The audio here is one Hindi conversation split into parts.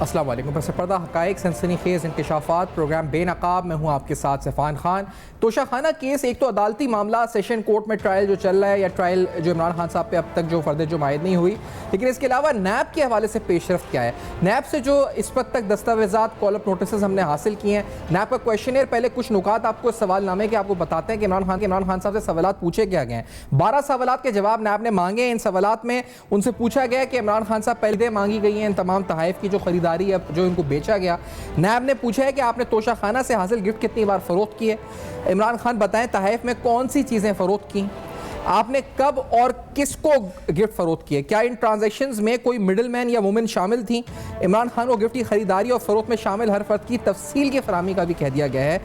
अस्सलाम वालेकुम। पस पर्दा हक़ाइक़ सनसनीखेज़ इंकशाफ़ात प्रोग्राम बेनकाब में हूँ आपके साथ सफ़ान खान। तोशाखाना केस एक तो अदालती मामला, सेशन कोर्ट में ट्रायल जो चल रहा है या ट्रायल जो इमरान खान साहब पे अब तक जो फर्द जो मायद नहीं हुई, लेकिन इसके अलावा नैब के हवाले से पेशरफ्त क्या है। नैब से जो इस वक्त तक दस्तावेज़ात कॉल अप नोटिस हमने हासिल किए हैं, नैब का क्वेश्चनियर पहले कुछ नुकात आपको सवालनामे के आपको बताते हैं कि इमरान खान साहब से सवालात पूछे क्या गए हैं। 12 सवालात के जवाब नैब ने मांगे। इन सवालात में उनसे पूछा गया कि इमरान खान साहब पहले मांगी गई हैं इन तमाम तहाइफ की जो खरीदारी है, जो इनको बेचा गया। नैब ने पूछा है कि आपने तोशाखाना से हासिल गिफ्ट कितनी बार फरोख्त की है। इमरान खान बताएं तहाइफ में कौन सी चीज़ें फ़रोख्त की, आपने कब और किसको गिफ्ट फरोख्त किए, क्या इन ट्रांजैक्शंस में कोई मिडिल मैन या वुमेन शामिल थी। इमरान खान को गिफ्ट की खरीदारी और फ़रोख्त में शामिल हर फर्द की तफसील की फराहमी का भी कह दिया गया है।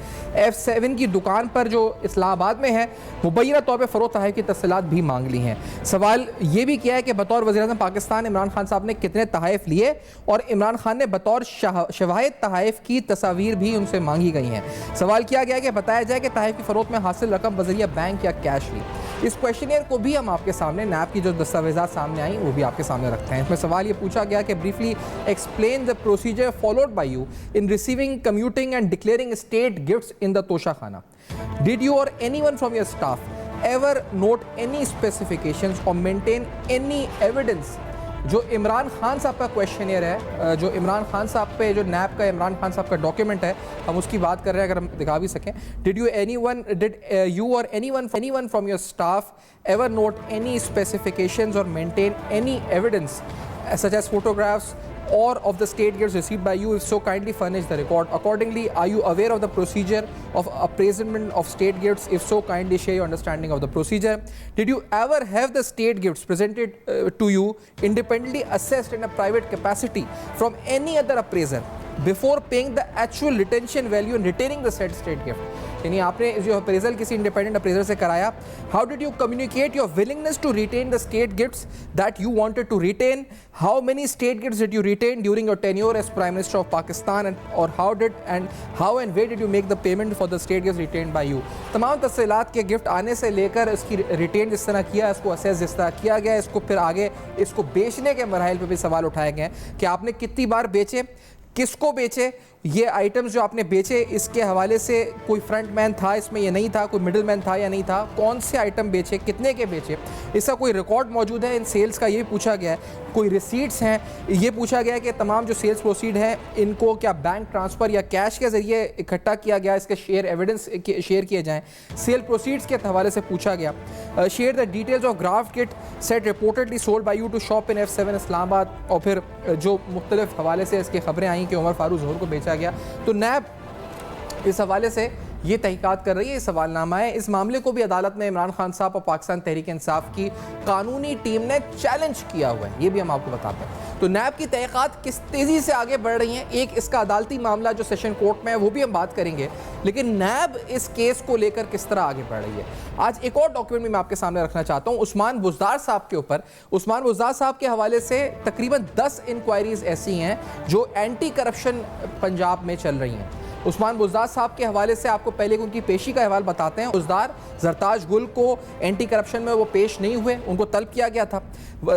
F7 की दुकान पर जो इस्लामाबाद में है मुबैना तौर पर फ़रोख्त तहाइफ की तफसीलात भी मांग ली हैं। सवाल ये भी किया है कि बतौर वज़ीर-ए-आज़म पाकिस्तान इमरान खान साहब ने कितने तहाइफ लिए और इमरान खान ने बतौर शवाहिद तहाइफ की तस्वीर भी उनसे मांगी गई हैं। सवाल किया गया कि बताया जाए कि तहाइफ की फ़रोख्त में हासिल रकम बज़रिया बैंक या कैश ली। इस क्वेश्चनियर को भी हम आपके सामने नैब की जो दस्तावेज़ात सामने आई वो भी आपके सामने रखते हैं। इसमें सवाल ये पूछा गया कि briefly explain the procedure followed by you in receiving, commuting and declaring state gifts in the Toshakhana. Did you or anyone from your staff ever note any specifications or maintain any evidence. जो इमरान खान साहब का क्वेश्चनियर है, जो इमरान खान साहब पे जो नैब का इमरान खान साहब का डॉक्यूमेंट है, हम उसकी बात कर रहे हैं, अगर हम दिखा भी सकें। Did you or anyone from your staff ever note any specifications or maintain any evidence such as photographs or of the state gifts received by you? If so, kindly furnish the record. Accordingly, are you aware of the procedure of appraisement of state gifts? If so, kindly share your understanding of the procedure. Did you ever have the state gifts presented to you independently assessed in a private capacity from any other appraiser before paying the actual retention value and retaining the said state gift? यानी आपने जो अप्रेजल किसी इंडिपेंडेंट अप्रेजर से कराया। How did you communicate your willingness to retain the state gifts that you wanted to retain? How many state gifts did you retain during your tenure as prime minister of Pakistan or how and where did you make the payment for the state gifts retained by you? तमाम तफसीलात के गिफ्ट आने से लेकर इसकी रिटेन जिस तरह किया, इसको असेस जिस तरह किया गया, इसको फिर आगे इसको बेचने के मराहिल पर भी सवाल उठाए गए कि आपने कितनी बार बेचे, किसको बेचे, ये आइटम्स जो आपने बेचे इसके हवाले से कोई फ्रंट मैन था इसमें, ये नहीं था, कोई मिडिल मैन था या नहीं था, कौन से आइटम बेचे, कितने के बेचे, इसका कोई रिकॉर्ड मौजूद है इन सेल्स का, ये पूछा गया है। कोई रिसीट्स हैं, ये पूछा गया है कि तमाम जो सेल्स प्रोसीड हैं इनको क्या बैंक ट्रांसफ़र या कैश के ज़रिए इकट्ठा किया गया, इसके शेयर एविडेंस शेयर किए जाएँ। सेल प्रोसीड्स के हवाले से पूछा गया। Share the details of graft kit set reportedly sold by you to shop in F7 Islamabad. और फिर जो मुख्तलिफ हवाले से इसकी खबरें आई कि उमर फारूक ज़ोहर को बेचा गया। तो नैब इस हवाले से ये तहकीकात कर रही है, सवालनामा है। इस मामले को भी अदालत में इमरान खान साहब और पाकिस्तान तहरीक इंसाफ की कानूनी टीम ने चैलेंज किया हुआ है, ये भी हम आपको बताते हैं। तो नैब की तहकीकात किस तेज़ी से आगे बढ़ रही हैं। एक इसका अदालती मामला जो सेशन कोर्ट में है वो भी हम बात करेंगे, लेकिन नैब इस केस को लेकर किस तरह आगे बढ़ रही है। आज एक और डॉक्यूमेंट भी मैं आपके सामने रखना चाहता हूँ उस्मान बुज़दार साहब के ऊपर। उस्मान बुज़दार साहब के हवाले से तकरीबन 10 इंक्वायरीज ऐसी हैं जो एंटी करप्शन पंजाब में चल रही हैं। उस्मान बुज़दार साहब के हवाले से आपको पहले उनकी पेशी का अहवाल बताते हैं। बुज़दार जरताज गुल को एंटी करप्शन में वो पेश नहीं हुए, उनको तलब किया गया था।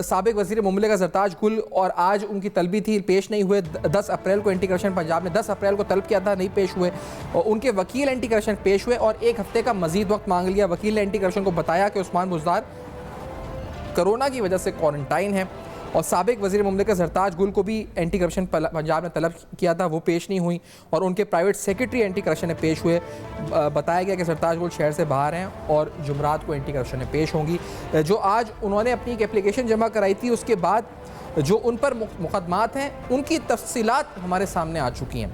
साबिक वज़ीर मुमलिका जरताज गुल और आज उनकी तलबी थी, पेश नहीं हुए। 10 अप्रैल को एंटी करप्शन पंजाब ने 10 अप्रैल को तलब किया था, नहीं पेश हुए। और उनके वकील एंटी करप्शन पेश हुए और 1 हफ्ते का मजीद वक्त मांग लिया। वकील ने एंटी करप्शन को बताया कि उस्मान बुज़दार कोरोना की वजह से क्वारंटाइन है। और साबिक वज़ीर मुमलिका जरताज गुल को भी एंटी करप्शन पंजाब ने तलब किया था, वो पेश नहीं हुई। और उनके प्राइवेट सेक्रेटरी एंटी करप्शन में पेश हुए। बताया गया कि जरताज गुल शहर से बाहर हैं और जुमरात को एंटी करप्शन में पेश होंगी। जो आज उन्होंने अपनी एक एप्लीकेशन जमा कराई थी, उसके बाद जो उन पर मुकदमात हैं उनकी तफसीलात हमारे सामने आ चुकी हैं।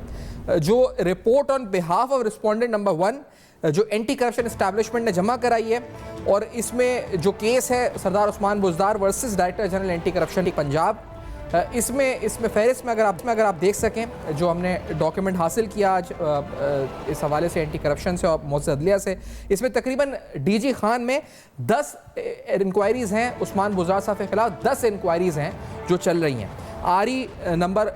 जो report on behalf of respondent number 1 जो एंटी करप्शन इस्टेब्लिशमेंट ने जमा कराई है, और इसमें जो केस है Sardar Usman Buzdar versus director general anti corruption Punjab, इसमें फहरिस्त में अगर आप देख सकें जो हमने डॉक्यूमेंट हासिल किया आज इस हवाले से एंटी करप्शन से और मौजूद अदलिया से, इसमें तकरीबन DG खान में 10 इंक्वायरीज़ हैं। उस्मान बुज़दार साहब के ख़िलाफ़ 10 इंक्वायरीज़ हैं जो चल रही हैं। RE number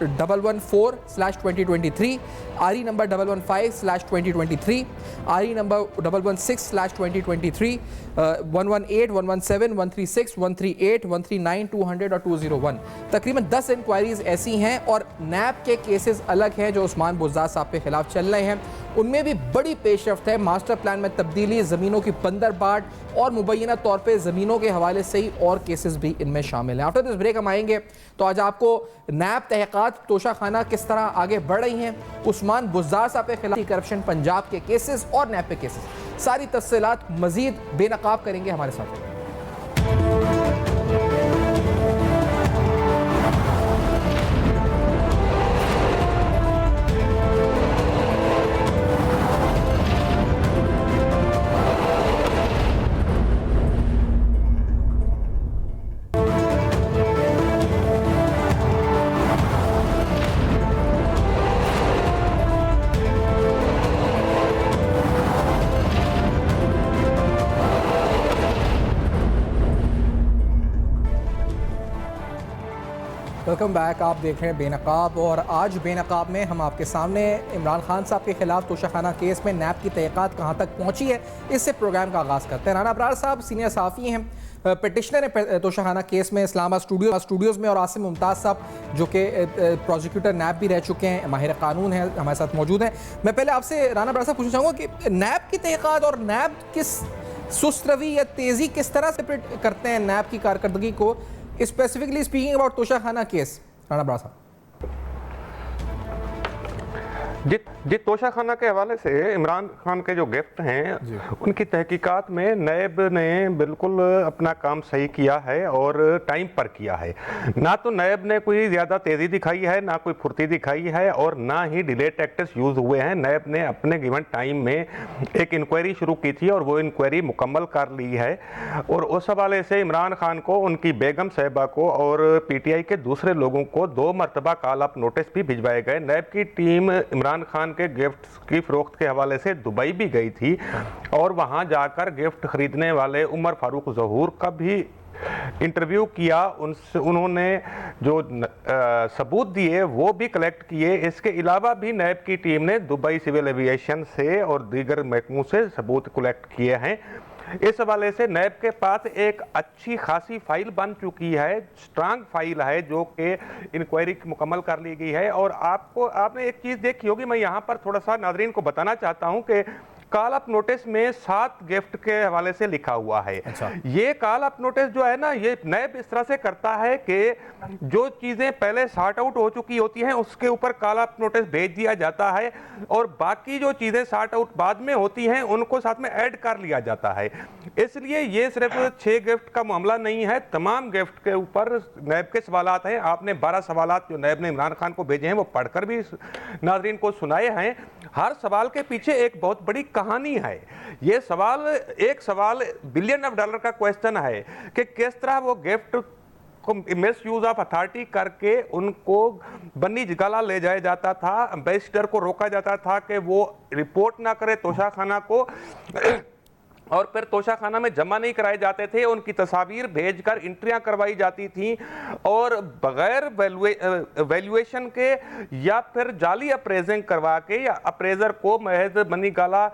114/2023, RE number 115/2023, RE number 116/2023, 118, 117, 136, 138, 139, 200 और 201। तकरीबन 10 इंक्वायरीज ऐसी हैं और नैब के केसेस अलग हैं जो उस्मान बुज़दार साहब के खिलाफ चल रहे हैं। उनमें भी बड़ी पेशरफ्त है। मास्टर प्लान में तब्दीली, ज़मीनों की बंदरबाट और मुबैना तौर पे ज़मीनों के हवाले से ही और केसेस भी इनमें शामिल हैं। आफ्टर दिस ब्रेक हम आएंगे तो आज आपको नैब तहक़ीक़ात तोशाखाना किस तरह आगे बढ़ रही हैं, उस्मान बुज़दार साहब के खिलाफ करप्शन पंजाब के केसेस और नैब के केसेस, सारी तफसीलात मज़ीद बेनकाब करेंगे हमारे साथ। Welcome back. आप देख रहे हैं बेनकाब और आज बेनकाब में हम आपके सामने इमरान खान साहब के खिलाफ तोशाखाना केस में नैब की तहक़ीक़ात कहाँ तक पहुँची है, इससे प्रोग्राम का आगाज़ करते हैं। राना अबरार साहब सीनियर सहाफ़ी हैं, पिटिशनर है तोशाखाना केस में इस्लामाबाद स्टूडियोज़ में, और आसिम मुमताज़ साहब जो कि प्रोसिक्यूटर नैब भी रह चुके हैं, माहिर कानून हैं, हमारे साथ मौजूद हैं। मैं पहले आपसे राना अबरार साहब पूछना चाहूँगा कि नैब की तहक़ीक़ात और नैब किस सुस्त रवि या तेज़ी किस तरह से करते हैं नैब की कारकर्दगी को, specifically speaking about Toshakhana case. Rana Abrar साहब जी तोशाखाना के हवाले से इमरान खान के जो गिफ्ट हैं उनकी तहकीकात में नैब ने बिल्कुल अपना काम सही किया है और टाइम पर किया है। ना तो नैब ने कोई ज़्यादा तेज़ी दिखाई है, ना कोई फुर्ती दिखाई है और ना ही डिले टैक्टिक्स यूज़ हुए हैं। नैब ने अपने गिवन टाइम में एक इंक्वायरी शुरू की थी और वो इंक्वायरी मुकम्मल कर ली है और उस हवाले से इमरान खान को, उनकी बेगम साहिबा को और PTI के दूसरे लोगों को 2 मरतबा कॉल अप नोटिस भी भिजवाए गए। नैब की टीम इमरान खान के गिफ्ट्स की फरोख्त के हवाले से दुबई भी गई थी और वहां जाकर गिफ्ट खरीदने वाले उमर फारूक ज़हूर का भी इंटरव्यू किया। उन्होंने जो सबूत दिए वो भी कलेक्ट किए। इसके अलावा भी नैब की टीम ने दुबई सिविल एविएशन से और दीगर महकमों से सबूत कलेक्ट किए हैं। इस हवाले से नैब के पास एक अच्छी खासी फाइल बन चुकी है, स्ट्रांग फाइल है जो कि इंक्वायरी मुकम्मल कर ली गई है। और आपने एक चीज़ देखी होगी, मैं यहाँ पर थोड़ा सा नाजरीन को बताना चाहता हूँ कि कॉल अप नोटिस में 7 गिफ्ट के हवाले से लिखा हुआ है। अच्छा। ये कॉल अप नोटिस जो है ना, ये नैब इस तरह से करता है कि जो चीज़ें पहले सॉर्ट आउट हो चुकी होती हैं उसके ऊपर कॉल अप नोटिस भेज दिया जाता है और बाकी जो चीज़ें सॉर्ट आउट बाद में होती हैं उनको साथ में ऐड कर लिया जाता है। इसलिए ये सिर्फ 6 गिफ्ट का मामला नहीं है, तमाम गिफ्ट के ऊपर नैब के सवालात हैं। आपने 12 सवालात जो नैब ने इमरान खान को भेजे हैं वो पढ़कर भी नाजरीन को सुनाए हैं। हर सवाल के पीछे एक बहुत बड़ी कहानी है। ये एक सवाल बिलियन ऑफ डॉलर का क्वेश्चन है कि किस तरह वो गिफ्ट को मिस यूज ऑफ अथॉरिटी करके उनको बन्नी जगाला ले जाया जाता था। एम्बेसडर को रोका जाता था कि वो रिपोर्ट ना करे तोशाखाना को और फिर तोशाखाना में जमा नहीं कराए जाते थे। उनकी तस्वीर भेजकर एंट्रियां करवाई जाती थी और बगैर वैल्यूएशन के या फिर जाली अप्रेजिंग करवा के या अप्रेजर को महज बनी गाला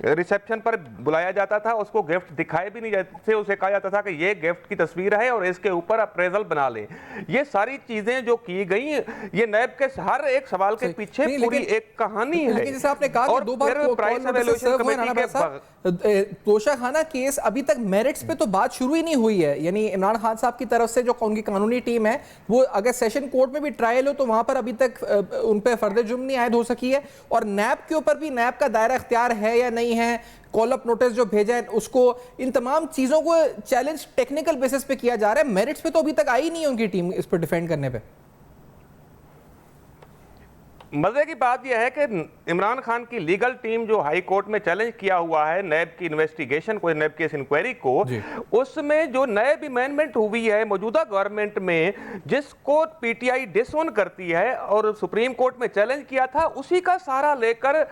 रिसेप्शन पर बुलाया जाता था, उसको गिफ्ट दिखाए भी नहीं जाते थे। उसे कहा जाता था कि ये गिफ्ट की तस्वीर है और इसके ऊपर अप्रेजल बना लें। ये सारी चीजें जो की गई, ये नैब के हर एक सवाल के पीछे पूरी एक कहानी है। जैसे आपने कहा कि 2 बार प्राइस एवैल्यूएशन कमेटी के तोशाखाना केस अभी तक मेरिट्स पे तो बात शुरू ही नहीं हुई है। यानी इमरान खान साहब की तरफ से जो उनकी कानूनी टीम है वो अगर सेशन कोर्ट में भी ट्रायल हो तो वहां पर अभी तक उन पे फर्द जुर्म नहीं आयद हो सकी है। और नैब के ऊपर भी नैब का दायरा इख्तियार है या नहीं है, कॉल अप नोटिस जो भेजा है उसको, इन तमाम चीजों को चैलेंज टेक्निकल बेसिस पे किया जा रहा है। मेरिट्स पे तो अभी तक आई नहीं है उनकी टीम इस पर डिफेंड करने पे। मजे की बात यह है कि इमरान खान की लीगल टीम जो हाई कोर्ट में चैलेंज किया हुआ है नैब की इन्वेस्टिगेशन को, नैब की इंक्वायरी को, उसमें जो नैब अमेंडमेंट हुई है मौजूदा गवर्नमेंट में जिसको PTI डिसओन करती है और सुप्रीम कोर्ट में चैलेंज किया था, उसी का सहारा लेकर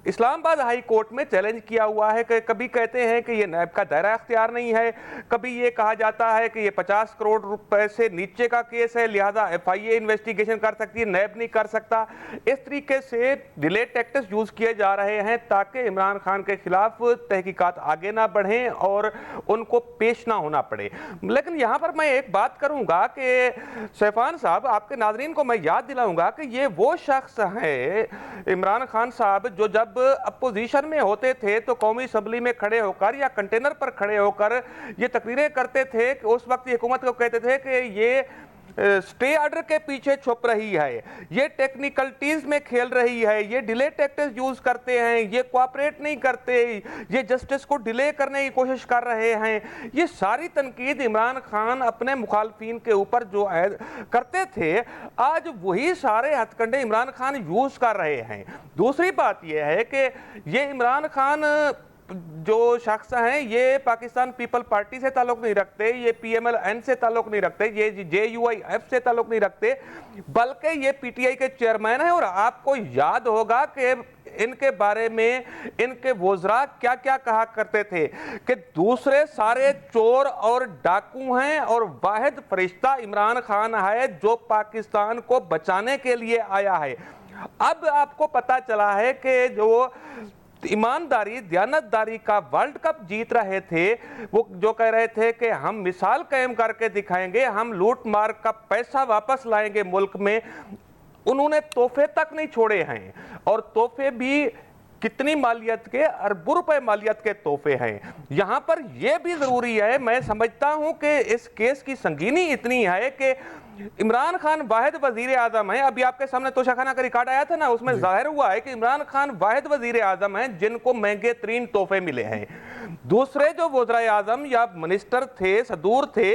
इस्लामाबाद हाई कोर्ट में चैलेंज किया हुआ है कि कभी कहते हैं कि ये नैब का दायरा अख्तियार नहीं है, कभी ये कहा जाता है कि ये 50 करोड़ रुपए से नीचे का केस है, लिहाजा FIA इन्वेस्टिगेशन कर सकती है, नैब नहीं कर सकता। इस तरीके से डिले टैक्टिक्स यूज किए जा रहे हैं ताकि इमरान खान के खिलाफ तहकीकात आगे ना बढ़ें और उनको पेश ना होना पड़े। लेकिन यहाँ पर मैं एक बात करूंगा कि सैफान साहब, आपके नाजरीन को मैं याद दिलाऊंगा कि ये वो शख्स है इमरान खान साहब जो जब अपोजिशन में होते थे तो कौमी असम्बली में खड़े होकर या कंटेनर पर खड़े होकर ये तकरीरें करते थे कि उस वक्त हुकूमत को कहते थे कि ये स्टे ऑर्डर के पीछे छुप रही है, ये टेक्निकलिटीज में खेल रही है, ये डिले टैक्टिक्स यूज करते हैं, ये कोऑपरेट नहीं करते, ये जस्टिस को डिले करने की कोशिश कर रहे हैं। ये सारी तनकीद इमरान खान अपने मुखालफिन के ऊपर जो करते थे, आज वही सारे हथकंडे इमरान खान यूज कर रहे हैं। दूसरी बात यह है कि ये इमरान खान जो शख्स हैं ये पाकिस्तान पीपल पार्टी से ताल्लुक नहीं रखते, ये PMLN से ताल्लुक नहीं रखते, ये JUIF से ताल्लुक नहीं रखते, बल्कि ये PTI के चेयरमैन हैं। और आपको याद होगा कि इनके बारे में इनके वज़रा क्या क्या कहा करते थे कि दूसरे सारे चोर और डाकू हैं और वाहिद फरिश्ता इमरान खान है जो पाकिस्तान को बचाने के लिए आया है। अब आपको पता चला है कि जो ईमानदारी दयानतदारी का वर्ल्ड कप जीत रहे थे, वो जो कह रहे थे कि हम मिसाल कायम करके दिखाएंगे, हम लूट मार का पैसा वापस लाएंगे मुल्क में, उन्होंने तोहफे तक नहीं छोड़े हैं। और तोहफे भी कितनी मालियत के, अरबों रुपए मालियत के तोहफे हैं। यहां पर यह भी जरूरी है, मैं समझता हूं कि इस केस की संगीनी इतनी है कि इमरान खान वाहिद वजीर आजम है। अभी आपके सामने तोशाखाना का रिकॉर्ड आया था ना, उसमें जाहिर हुआ है कि इमरान खान वाहिद वजीर आजम है जिनको महंगे तरीन तोहफे मिले हैं। दूसरे जो वज़ीर आजम या मिनिस्टर थे, सदूर थे,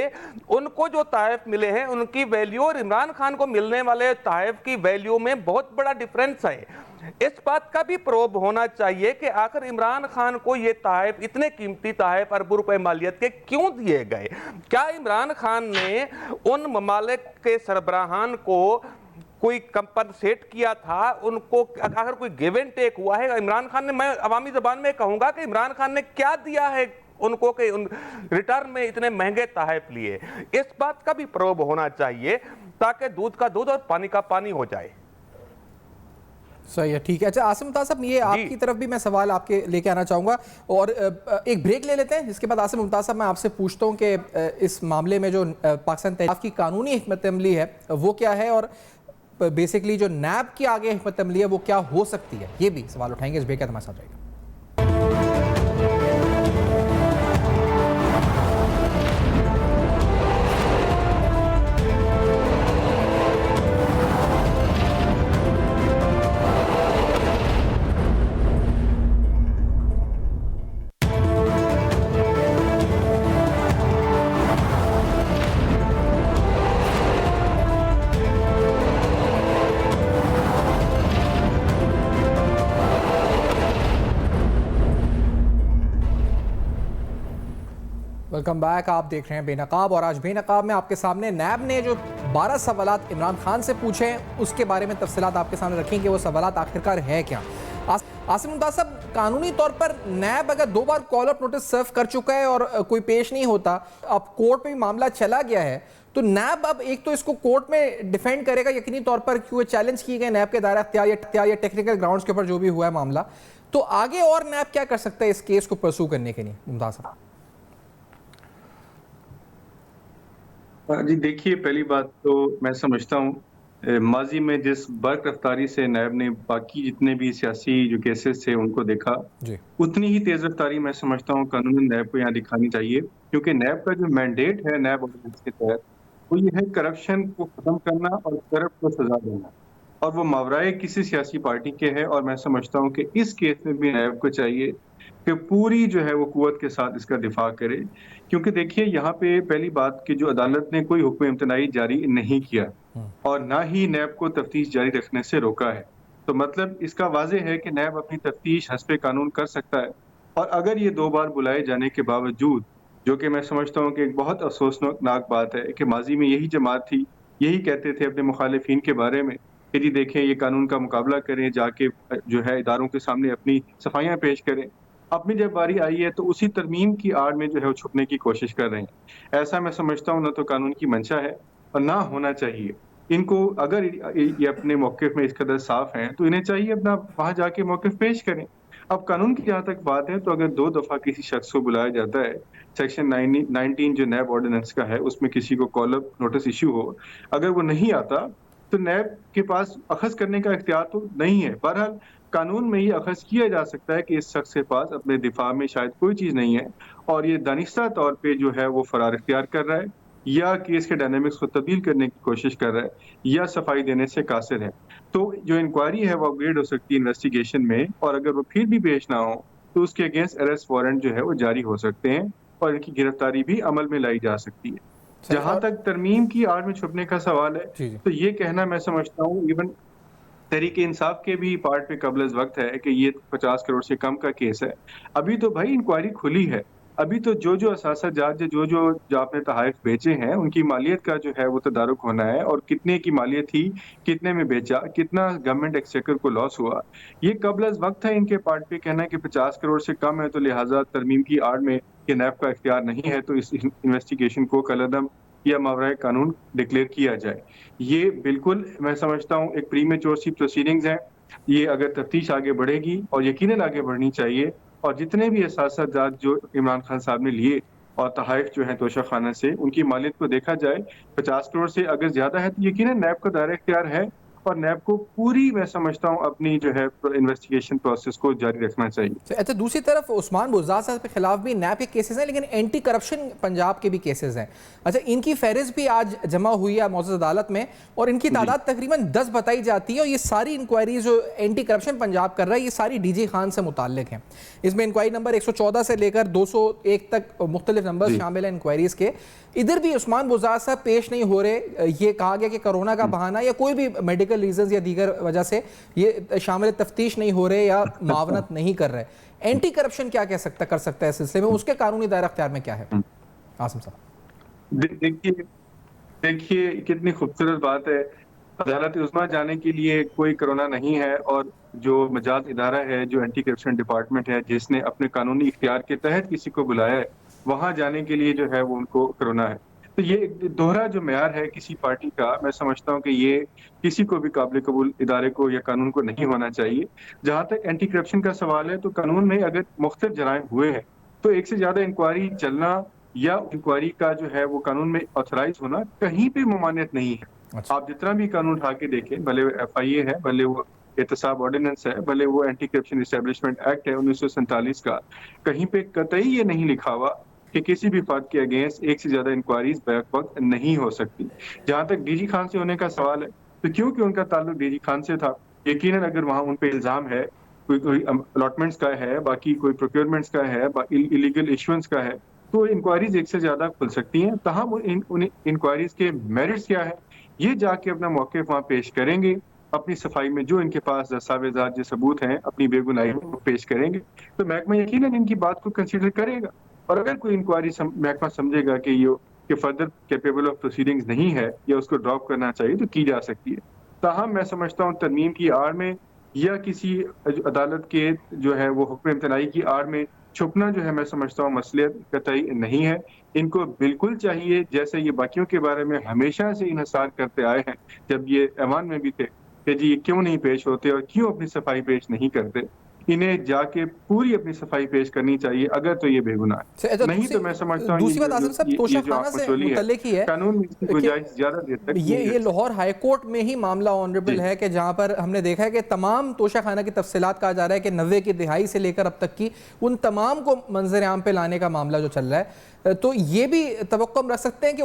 उनको जो तहफ मिले हैं उनकी वैल्यू और इमरान खान को मिलने वाले तहफ की वैल्यू में बहुत बड़ा डिफरेंस है। इस बात का भी प्रोब होना चाहिए कि आखिर इमरान खान को ये तहफ, इतने कीमती तहफ अरबों रुपए मालियत के क्यों दिए गए? क्या इमरान खान ने उन ममालिक के सरबराहान को कोई कंपनसेट किया था? उनको अगर कोई गिव एंड टेक हुआ है इमरान खान ने? मैं अवामी ज़बान में कहूँगा कि इमरान खान ने क्या दिया है उनको कि उन रिटर्न में इतने महंगे तहफ लिए? इस बात का भी प्रोब होना चाहिए ताकि दूध का दूध और पानी का पानी हो जाए। सही है, ठीक है। अच्छा आसिम मुमताज साहब, ये आपकी तरफ भी मैं सवाल आपके लेके आना चाहूँगा और एक ब्रेक ले लेते हैं, जिसके बाद आसिम मुमताज साहब मैं आपसे पूछता हूँ कि इस मामले में जो पाकिस्तान तहरीक की कानूनी हिकमत अमली है वो क्या है और बेसिकली जो नैब की आगे हिकमत अमली है वो क्या हो सकती है, ये भी सवाल उठाएंगे। इस ब्रेक के बाद हमारे साथ रहेगा। Welcome back. आप देख रहे हैं बेनकाब और आज बेनकाब में आपके सामने नैब ने जो 12 सवालात इमरान खान से पूछे हैं उसके बारे में तफसीलात आपके सामने रखेंगे। वो सवालात आखिरकार है क्या? आसिम मुमताज साहब, कानूनी तौर पर नैब अगर 2 बार कॉल अप नोटिस सर्व कर चुका है और कोई पेश नहीं होता, अब कोर्ट में भी मामला चला गया है, तो नैब अब एक तो इसको कोर्ट में डिफेंड करेगा यकीनी तौर पर, क्योंकि चैलेंज किए गए नैब के दायरा अख्तियार या टेक्निकल ग्राउंड्स के ऊपर जो भी हुआ है मामला, तो आगे और नैब क्या कर सकता है इस केस को परसू करने के लिए? मुमताज साहब जी देखिए, पहली बात तो मैं समझता हूँ माजी में जिस बर्क रफ्तारी से नैब ने बाकी जितने भी सियासी जो केसेस थे उनको देखा, उतनी ही तेज रफ्तारी मैं समझता हूँ कानून नैब को यहाँ दिखानी चाहिए, क्योंकि नैब का जो मैंडेट है नैब ऑर्डिनेंस के तहत वो ये है करप्शन को खत्म करना और करप्ट को सजा देना, और वो मावराए किसी सियासी पार्टी के है। और मैं समझता हूँ कि इस केस में भी नैब को चाहिए कि पूरी जो है वो कुव्वत के साथ इसका दिफा करे, क्योंकि देखिए यहाँ पे पहली बात कि जो अदालत ने कोई हुक्म इम्तनाई जारी नहीं किया और ना ही नैब को तफ्तीश जारी रखने से रोका है, तो मतलब इसका वाज़ेह है कि नैब अपनी तफ्तीश हस्बे कानून कर सकता है। और अगर ये 2 बार बुलाए जाने के बावजूद, जो कि मैं समझता हूँ कि एक बहुत अफसोसनाक बात है कि माजी में यही जमात थी, यही कहते थे अपने मुखालिफिन के बारे में कि जी देखें ये कानून का मुकाबला करें, जाके जो है इदारों के सामने अपनी सफाइयाँ पेश करें। अपनी जब बारी आई है तो उसी तरमीम की आड़ में जो है वो छुपने की कोशिश कर रहे हैं। ऐसा मैं समझता हूँ ना तो कानून की मंशा है और ना होना चाहिए। इनको अगर ये अपने मौक़िफ़ में इस कदर साफ़ हैं, तो इन्हें चाहिए अपना वहाँ जाके मौक़िफ़ पेश करें। अब कानून की जहाँ तक बात है तो अगर 2 दफ़ा किसी शख़्स को बुलाया जाता है, सेक्शन 19 जो नैब ऑर्डिनेंस का है उसमें किसी को कॉल अप नोटिस इश्यू हो, अगर वो नहीं आता तो नैब के पास अख़ज़ करने का इख्तियार तो नहीं है। बहरहाल कानून में ये अख़ज़ किया जा सकता है कि इस शख़्स के पास अपने दिफ़ा में शायद कोई चीज़ नहीं है और ये दानिस्ता तौर पे जो है वो फ़रार इख्तियार कर रहा है या केस के डायनामिक्स को तब्दील करने की कोशिश कर रहा है या सफाई देने से कासिर है। तो जो इंक्वायरी है वो अपग्रेड हो सकती है इन्वेस्टिगेशन में और अगर वो फिर भी पेश ना हो, तो उसके अगेंस्ट अरेस्ट वारंट जो है वो जारी हो सकते हैं और इनकी गिरफ्तारी भी अमल में लाई जा सकती है। सही जहाँ और तक तरमीम की आड़ में छुपने का सवाल है, जी, जी। तो ये कहना मैं समझता हूँ इवन तहरीक-ए-इंसाफ के भी पार्ट पे कबल वक़्त है कि ये 50 करोड़ से कम का केस है। अभी तो भाई इंक्वायरी खुली है। अभी तो जो-जो असासा जात जो-जो जो आपने तोहाइफ बेचे हैं, उनकी मालियत का जो है वो तदारुक होना है और कितने की मालियत थी, कितने में बेचा, कितना गवर्नमेंट एक्सचेकर को लॉस हुआ। ये कबल वक़्त है इनके पार्ट पे कहना है कि 50 करोड़ से कम है तो लिहाज़ा तरमीम की आड़ में ये नैब का इख्तियार नहीं है तो इस इन्वेस्टिगेशन को कलअदम या मावराए कानून डिक्लेयर किया जाए। ये बिल्कुल मैं समझता हूँ एक प्रीमेच्योर सी प्रोसीडिंग्स हैं। ये अगर तफ्तीश आगे बढ़ेगी और यकीनन आगे बढ़नी चाहिए और जितने भी असासाजात जो इमरान खान साहब ने लिए और तोहाइफ जो हैं तोशाखाना से, उनकी मालियत को देखा जाए, 50 करोड़ से अगर ज़्यादा है तो यकीनन नैब का दायरा इख्तियार है और नैब को पूरी मैं समझता हूँ अपनी जो है इन्वेस्टिगेशन प्रोसेस को जारी रखना चाहिए। अच्छा, दूसरी तरफ उस्मान बुज़दार साहब के खिलाफ भी नैब के केसेस हैं, लेकिन एंटी करप्शन पंजाब के भी केसेस हैं। अच्छा, इनकी फहरिस्त भी आज जमा हुई है मौजूद अदालत में और इनकी तादाद तकरीबन 10 बताई जाती है और ये सारी इंक्वायरीज जो एंटी करप्शन पंजाब कर रहा है ये सारी डीजी खान से मुताल्लिक हैं। इसमें इंक्वायरी नंबर 114 से लेकर 201 तक मुख्तलिफ नंबर शामिल हैं इंक्वायरीज के। इधर भी उस्मान बुज़दार साहब पेश नहीं हो रहे। ये कहा गया कि कोरोना का बहाना या कोई भी मेडिकल रीजन या दीगर वजह से ये शामिल तफ्तीश नहीं हो रहे या मावनत नहीं कर रहे। एंटी करप्शन क्या कर सकता है इस सिलसिले में, उसके कानूनी दायरा अख्तियार में क्या है? आसिम साहब। देखिए देखिए कितनी खूबसूरत बात है। अदालत उस्मा जाने के लिए कोई कोरोना नहीं है और जो मजाज इदारा है, जो एंटी करप्शन डिपार्टमेंट है, जिसने अपने कानूनी इख्तियार के तहत किसी को बुलाया है, वहाँ जाने के लिए जो है वो उनको कोरोना है। तो ये एक दोहरा जो मेयार है किसी पार्टी का, मैं समझता हूँ कि ये किसी को भी काबिल कबूल इदारे को या कानून को नहीं होना चाहिए। जहाँ तक एंटी करप्शन का सवाल है, तो कानून में अगर मुख्तलिफ जराइम हुए हैं, तो एक से ज़्यादा इंक्वायरी चलना या इंक्वायरी का जो है वो कानून में ऑथराइज होना कहीं पे ममानियत नहीं है। अच्छा। आप जितना भी कानून उठा के देखें, भले वो एफआईए है, भले वो एहतसाब ऑर्डिनेंस है, भले वो एंटी करप्शन एस्टेब्लिशमेंट एक्ट है 1947 का, कहीं पे कतई ये नहीं लिखा हुआ कि किसी भी फर्द के अगेंस्ट एक से ज्यादा इंक्वायरीज बैक वक्त नहीं हो सकती। जहां तक डीजी खान से होने का सवाल है, तो क्योंकि उनका ताल्लुक डीजी खान से था, यकीनन अगर वहां उन पे इल्जाम है, कोई अलॉटमेंट्स का है, बाकी कोई प्रोक्योरमेंट्स का है, इलीगल इशुएंस का है, तो इंक्वायरीज एक से ज्यादा खुल सकती हैं। तहम उन इंक्वायरीज के मेरिट्स क्या है, ये जाके अपना मौके वहाँ पेश करेंगे, अपनी सफाई में जो इनके पास दस्तावेजात जो सबूत हैं अपनी बेगुनाही को पेश करेंगे, तो महकमा यकीनन इनकी बात को कंसीडर करेगा। और अगर कोई इंक्वायरी महकमा समझेगा कि ये फर्दर कैपेबल ऑफ प्रोसीडिंग्स नहीं है या उसको ड्रॉप करना चाहिए, तो की जा सकती है। ताहम मैं समझता हूँ तरमीम की आड़ में या किसी अदालत के जो है वो हुक्म इम्तनाई की आड़ में छुपना जो है मैं समझता हूँ मसलियत कतई नहीं है। इनको बिल्कुल चाहिए, जैसे ये बाकियों के बारे में हमेशा से इन्हिसार करते आए हैं, जब ये ऐवान में भी थे, कि जी ये क्यों नहीं पेश होते और क्यों अपनी सफाई पेश नहीं करते। इन्हें जाके पूरी अपनी सफाई पेश करनी चाहिए, अगर तो ये बेगुनाह है। नहीं तो मैं समझता हूँ दूसरी बात आसिम साहब, तोशाखाना से मुतल्लिक ही है, कानून में इसकी गुंजाइश ज्यादा देर तक ये लाहौर हाई कोर्ट में ही मामला ऑनरेबल है कि जहां पर हमने देखा है कि तमाम तोशाखाना की तफसीलात कहा जा रहा है कि 90 की दिहाई से लेकर अब तक की उन तमाम को मंजर आम पे लाने का मामला जो चल रहा है। तो ये भी तवक्को रख सकते हैं कि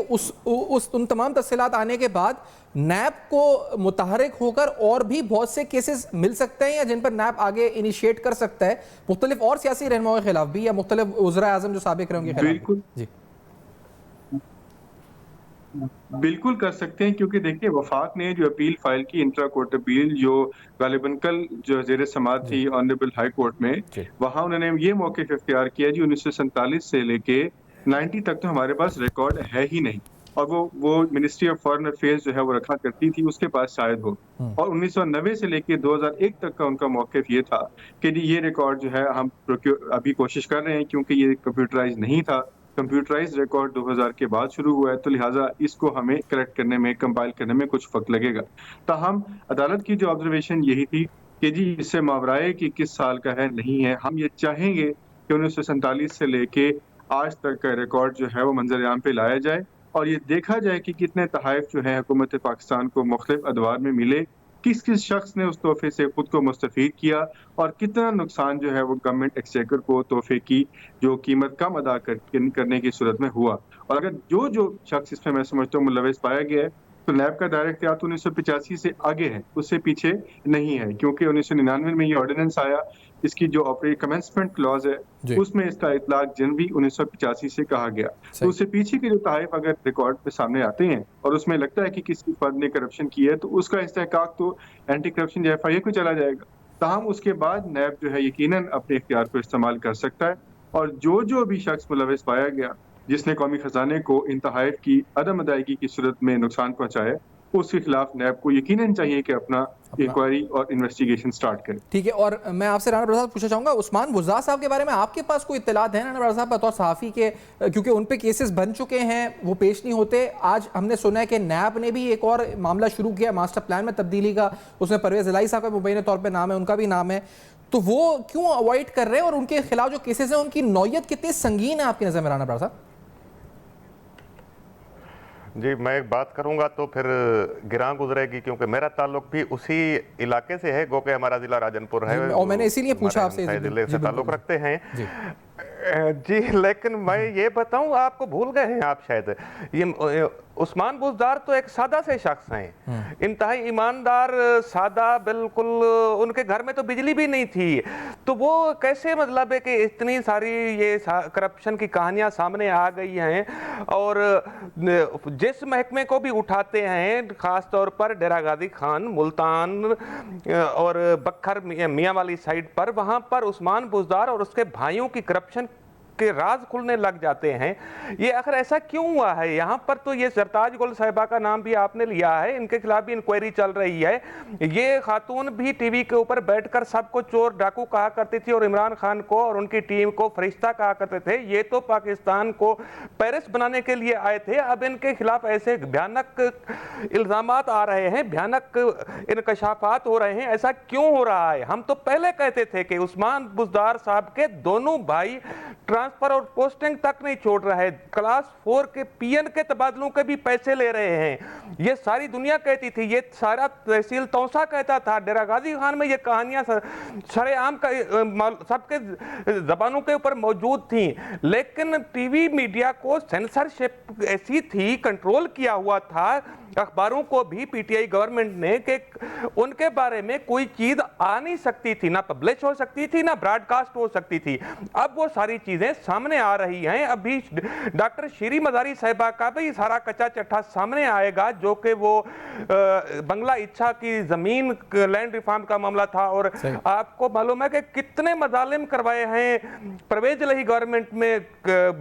उन तमाम तफसीलात आने के बाद नैब को मुतहरिक होकर और भी बहुत से केसेस मिल सकते हैं या जिन पर नैब आगे इनिशिएट कर सकता है मुख्तलिफ और सियासी रहनुमाओं के खिलाफ भी या मुख्तलिफ वज़ीर आज़म जो साबिक रहे उनके खिलाफ? जी बिल्कुल कर सकते हैं, क्योंकि देखिए वफाक ने जो अपील फाइल की, इंट्रा कोर्ट अपील, जो गालिबन कल जो ज़ेर समाअत थी ऑनरेबल हाई कोर्ट में, वहाँ उन्होंने ये मौक़िफ़ इख्तियार किया जी 1947 से लेके 90 तक तो हमारे पास रिकॉर्ड है ही नहीं। और वो मिनिस्ट्री ऑफ फॉरेन अफेयर्स जो है वो रखा करती थी, उसके पास शायद हो। और 1990 से लेके 2001 तक का उनका मौक़िफ़ ये था कि जी ये रिकॉर्ड जो है हम अभी कोशिश कर रहे हैं, क्योंकि ये कंप्यूटराइज़ नहीं था। कंप्यूटराइज़्ड रिकॉर्ड 2000 के बाद शुरू हुआ है, तो लिहाज़ा इसको हमें करेक्ट करने में, कंपाइल करने में कुछ वक़्त लगेगा। ताहम अदालत की जो ऑब्ज़र्वेशन यही थी कि जी इससे मावराए कि किस साल का है, नहीं है। हम ये चाहेंगे कि 1947 से लेके आज तक का रिकॉर्ड जो है वो मंज़र-ए-आम पे लाया जाए और ये देखा जाए कि कितने तोहफ़े जो हैं हुकूमत पाकिस्तान को मुख्तलिफ अदवार में मिले, किस-किस शख्स ने उस तोहफ़े से खुद को मुस्तफ़ीद किया और कितना नुकसान जो है वो गवर्नमेंट एक्सचेकर को तोहफ़े की जो कीमत कम अदा करने की सूरत में हुआ। और अगर जो शख्स इसमें मैं समझता हूँ मुलविस पाया गया है, तो नैब का दायरा इख्तियार 1985 से आगे है, उससे पीछे नहीं है, क्योंकि 1999 में ये ऑर्डिनेंस आया, इसकी जो कमेंसमेंट क्लॉज़ है, उसमें इसका इतलाक जनवरी 1985 से कहा गया। तो उससे पीछे के जो तोहफ़े अगर रिकॉर्ड पे सामने आते हैं और उसमें लगता है कि किसी फर्द ने करप्शन की है, तो उसका इस्तेहकाक तो एंटी करप्शन एफआईए को चला जाएगा। ताहम उसके बाद नैब जो है यकीनन अपने इख्तियार को इस्तेमाल कर सकता है और जो भी शख्स मुलविस पाया गया, जिसने कौमी खजाने को इन तोहफ़े की अदम अदायगी की सूरत में नुकसान पहुँचाया, उसके खिलाफ नैब को यकीनन चाहिए कि अपना इंक्वायरी और इन्वेस्टिगेशन स्टार्ट करें। ठीक है, और मैं आपसे राना प्रसाद पूछना चाहूँगा, उस्मान बुज़दार साहब के बारे में आपके पास कोई इत्तलात है राना प्रसाद साहब बतौर सहाफ़ी के, क्योंकि उन पे केसेस बन चुके हैं, वो पेश नहीं होते। आज हमने सुना है कि नैब ने भी एक और मामला शुरू किया मास्टर प्लान में तब्दीली का, उसमें परवेज़ इलाही साहब का मुबैना तौर पर नाम है, उनका भी नाम है, तो वो क्यों अवॉइड कर रहे हैं और उनके खिलाफ जो केसेस हैं उनकी नौयत कितनी संगीन है आपकी नज़र में राना प्रसाद? जी, मैं एक बात करूंगा तो फिर गिरां गुजरेगी, क्योंकि मेरा ताल्लुक भी उसी इलाके से है, गो के हमारा जिला राजनपुर है और मैंने इसीलिए पूछा आपसे, जिले से ताल्लुक रखते हैं जी। लेकिन मैं ये बताऊं, आपको भूल गए हैं आप शायद, ये उस्मान बुज़दार तो एक सादा से शख्स हैं, इंतहाई ईमानदार, सादा, बिल्कुल। उनके घर में तो बिजली भी नहीं थी, तो वो कैसे मतलब है कि इतनी सारी ये करप्शन की कहानियां सामने आ गई हैं। और जिस महकमे को भी उठाते हैं, ख़ास तौर पर डेरा गाजी खान, मुल्तान और बखर मियाँ वाली साइड पर, वहाँ पर उस्मान बुज़दार और उसके भाइयों की करप्शन के राज खुलने लग जाते हैं। ये आखिर ऐसा क्यों हुआ है? यहाँ पर तो ये सरताज गुल साहिबा का नाम भी आपने लिया है, इनके खिलाफ भी इंक्वायरी चल रही है। ये खातून भी टीवी के ऊपर बैठकर सबको चोर डाकू कहा करती थी और इमरान खान को और उनकी टीम को फरिश्ता कहा करते थे। ये तो पाकिस्तान को पेरिस बनाने के लिए आए थे। अब इनके खिलाफ ऐसे भयानक इल्जामात आ रहे हैं, भयानक इंकशाफात हो रहे हैं। ऐसा क्यों हो रहा है? हम तो पहले कहते थे कि उस्मान बुज़दार साहब के दोनों भाई ट्रांसफर और पोस्टिंग तक नहीं छोड़ रहे हैं, क्लास 4 के पीएन के तबादलों के भी पैसे ले रहे हैं। ये सारी दुनिया कहती थी, ये सारा तहसील तौसा कहता था। डेरा गाजी खान में ये कहानियां सरेआम का सबके जबानों के ऊपर मौजूद थी, लेकिन टीवी मीडिया को सेंसरशिप ऐसी थी, कंट्रोल किया हुआ था, अखबारों को भी पीटीआई गवर्नमेंट ने, कि उनके बारे में कोई चीज आ नहीं सकती थी, ना पब्लिश हो सकती थी, ना ब्रॉडकास्ट हो सकती थी। अब वो सारी चीजें सामने आ रही हैं। अभी डॉक्टर शीरी मजारी साहिबा का भी सारा कच्चा चट्टा सामने आएगा, जो कि वो बंगला इच्छा की जमीन लैंड रिफॉर्म का मामला था। और आपको मालूम है कि कितने मजालिम करवाए हैं परवेज इलाही गवर्नमेंट में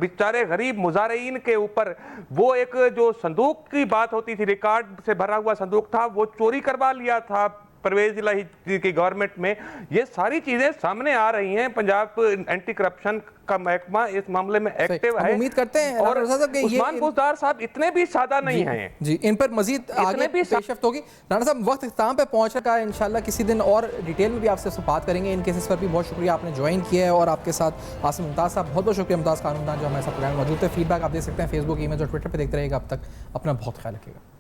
बेचारे गरीब मुजारिन के ऊपर। वो एक जो संदूक की बात होती थी, रिकॉर्ड से भरा हुआ संदूक था, वो चोरी करवा लिया था परवेज इलाही की गवर्नमेंट में। ये सारी चीजें सामने आ रही हैं। पंजाब एंटी करप्शन का महकमा इस मामले में एक्टिव है। उम्मीद करते हैं और उस्मान बुज़दार साहब इतने भी सादा नहीं हैं जी, इन पर मजीद आगे पेशरफ्त होगी। राणा साहब, वक्त इख्तिताम पे पहुंच रहा है, इंशाल्लाह किसी दिन और डिटेल में भी आपसे बात करेंगे इन केसेस पर भी। बहुत शुक्रिया आपने ज्वाइन किया है, और आपके साथ आसिम मुमताज़ साहब, बहुत बहुत शुक्रिया मुमताज़ कानूनदान जो हमारे साथ प्रोग्राम मौजूद है। फीडबैक आप दे सकते हैं फेसबुक, ईमेल और ट्विटर पर देखते रहिएगा। अब तक अपना बहुत ख्याल रखिएगा।